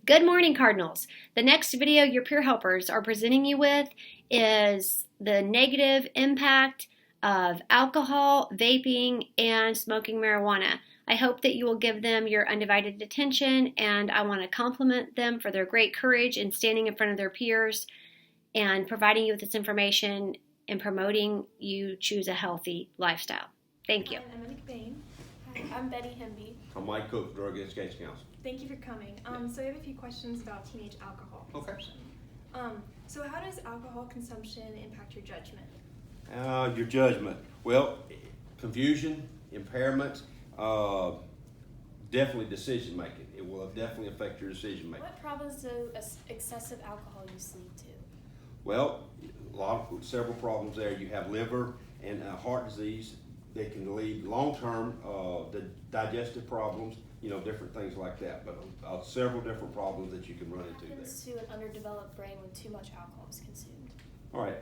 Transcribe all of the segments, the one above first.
Good morning, Cardinals. The next video your peer helpers are presenting you with is the negative impact of alcohol, vaping, and smoking marijuana. I hope that you will give them your undivided attention, and I want to compliment them for their great courage in standing in front of their peers and providing you with this information and promoting you choose a healthy lifestyle. Thank you. Hi, I'm Emma McBain. Hi, I'm Betty Hemby. I'm Mike Cook, Drug Education Council. Thank you for coming. So I have a few questions about teenage alcohol consumption. So how does alcohol consumption impact your judgment? Your judgment. Well, confusion, impairment, definitely decision making. It will definitely affect your decision making. What problems does excessive alcohul use lead to? Well, several problems there. You have liver and heart disease. They can lead long-term the digestive problems, different things like that. But several different problems that you can run into there. What happens to an underdeveloped brain when too much alcohol is consumed? All right.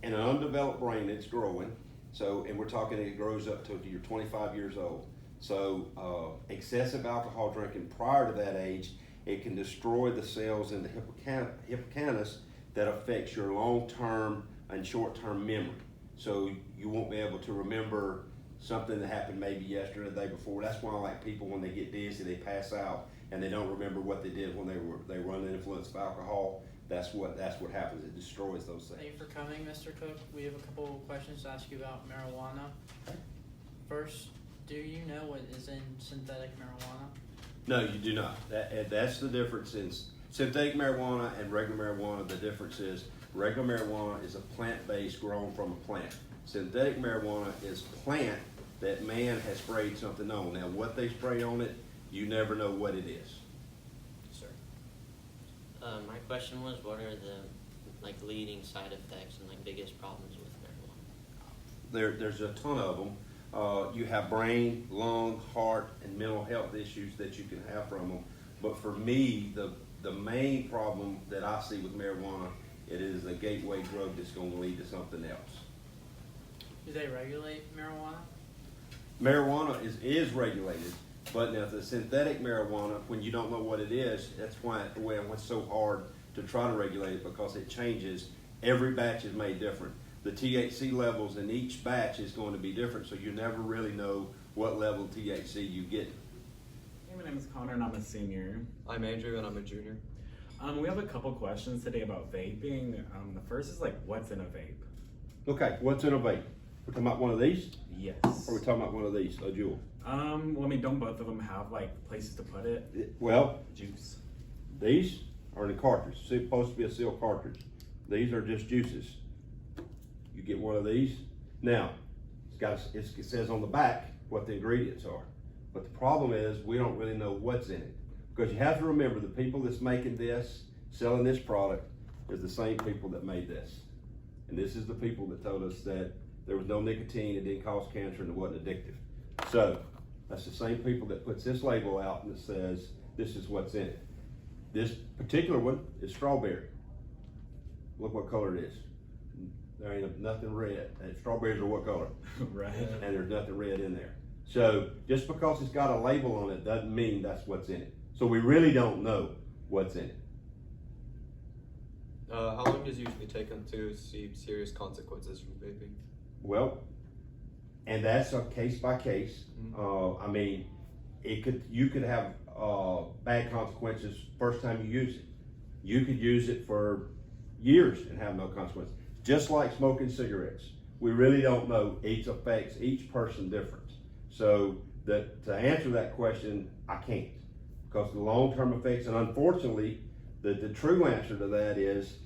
In an undeveloped brain, it's growing. So, and we're talking it grows up to you're 25 years old. So, excessive alcohol drinking prior to that age, it can destroy the cells in the hippocampus that affects your long-term and short-term memory. So you won't be able to remember something that happened maybe yesterday or the day before. That's why, like, people, when they get dizzy, they pass out and they don't remember what they did when they were under the influence of alcohol. That's what happens. It destroys those things. Thank you for coming, Mr. Cook. We have a couple of questions to ask you about marijuana. Okay. First, do you know what is in synthetic marijuana? No, you do not. That's the difference in synthetic marijuana and regular marijuana. The difference is regular marijuana is a plant-based grown from a plant. Synthetic marijuana is plant that man has sprayed something on. Now, what they spray on it, you never know what it is. Sir. My question was, what are the leading side effects and biggest problems with marijuana? There's a ton of them. You have brain, lung, heart, and mental health issues that you can have from them. But for me, the main problem that I see with marijuana, it is a gateway drug that's going to lead to something else. Do they regulate marijuana? Marijuana is regulated, but now the synthetic marijuana, when you don't know what it is, that's why it's so hard to try to regulate it, because it changes. Every batch is made different. The THC levels in each batch is going to be different, so you never really know what level of THC you get. Hey, my name is Connor and I'm a senior. I'm Andrew and I'm a junior. We have a couple questions today about vaping. The first is what's in a vape? Okay, what's in a vape? We're talking about one of these? Yes. Or we're talking about one of these, a Juul? Don't both of them have places to put it? Well, Juice. these are in a cartridge. It's supposed to be a sealed cartridge. These are just juices. You get one of these. Now, it says on the back what the ingredients are. But the problem is we don't really know what's in it. Because you have to remember, the people that's making this, selling this product, is the same people that made this. And this is the people that told us that there was no nicotine, it didn't cause cancer, and it wasn't addictive. So, that's the same people that puts this label out and that says this is what's in it. This particular one is strawberry. Look what color it is. There ain't nothing red. And strawberries are what color? Right. And there's nothing red in there. So just because it's got a label on it doesn't mean that's what's in it. So we really don't know what's in it. How long does it usually take them to see serious consequences from vaping? Well, and that's a case by case. You could have bad consequences first time you use it. You could use it for years and have no consequences. Just like smoking cigarettes, we really don't know. Each affects each person different. So to answer that question, I can't, because the long-term effects, and unfortunately, the true answer to that is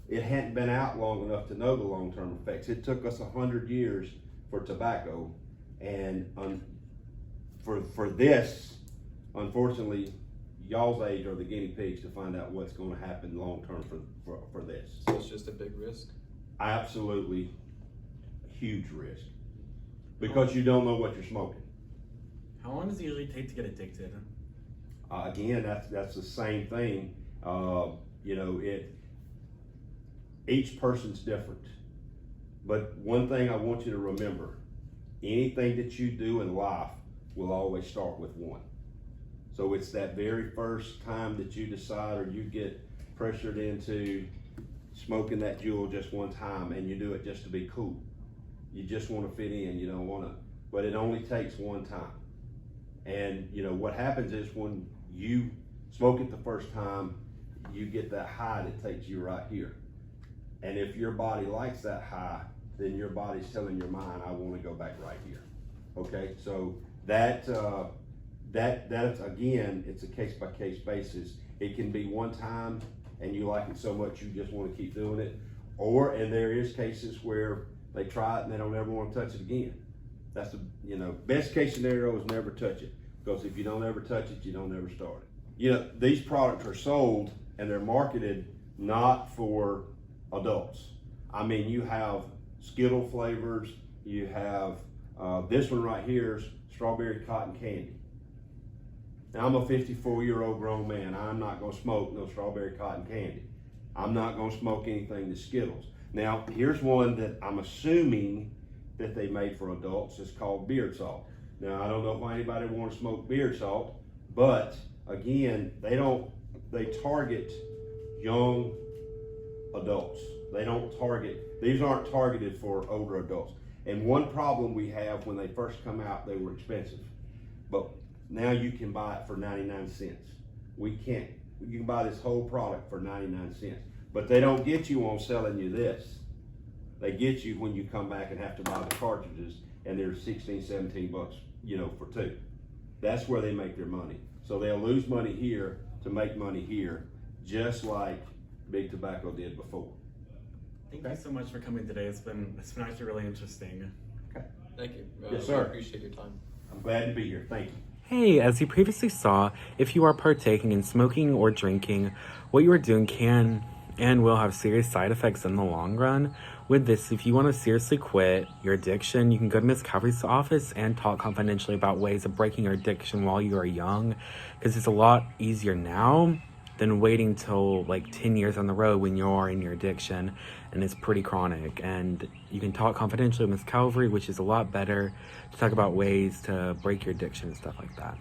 it hadn't been out long enough to know the long-term effects. It took us 100 years for tobacco, and for this, unfortunately, y'all's age are the guinea pigs to find out what's going to happen long-term for this. So it's just a big risk? Absolutely huge risk, because you don't know what you're smoking. How long does it usually take to get addicted? Again, that's the same thing. Each person's different. But one thing I want you to remember, anything that you do in life will always start with one. So it's that very first time that you decide or you get pressured into smoking that Juul just one time, and you do it just to be cool. You just want to fit in, you don't want to, but it only takes one time. And you know, what happens is when you smoke it the first time, you get that high that takes you right here. And if your body likes that high, then your body's telling your mind, I want to go back right here. Okay, so that's again, it's a case by case basis. It can be one time and you like it so much you just want to keep doing it, and there is cases where they try it and they don't ever want to touch it again. That's the, you know, best case scenario is never touch it, because if you don't ever touch it, you don't ever start it. You know, these products are sold and they're marketed not for adults. I mean, you have Skittle flavors, you have this one right here is strawberry cotton candy. Now, I'm a 54-year-old grown man. I'm not gonna smoke no strawberry cotton candy. I'm not gonna smoke anything that's Skittles. Now, here's one that I'm assuming that they made for adults. It's called beard salt. Now, I don't know if anybody wants to smoke beard salt, but again, they target young adults. They don't target, these aren't targeted for older adults. And one problem we have, when they first come out, they were expensive. But now you can buy it for 99 cents. You can buy this whole product for 99 cents. But they don't get you on selling you this. They get you when you come back and have to buy the cartridges, and they're 16, 17 bucks, you know, for two. That's where they make their money. So they'll lose money here to make money here, just like Big Tobacco did before. Thank you so much for coming today. It's been actually really interesting. Okay. Thank you. Yes, sir. I appreciate your time. I'm glad to be here. Thank you. Hey, as you previously saw, if you are partaking in smoking or drinking, what you are doing can and will have serious side effects in the long run. With this, if you want to seriously quit your addiction, you can go to Ms. Covery's office and talk confidentially about ways of breaking your addiction while you are young, because it's a lot easier now than waiting till like 10 years on the road when you're in your addiction and it's pretty chronic. And you can talk confidentially with Ms. Calvary, which is a lot better to talk about ways to break your addiction and stuff like that.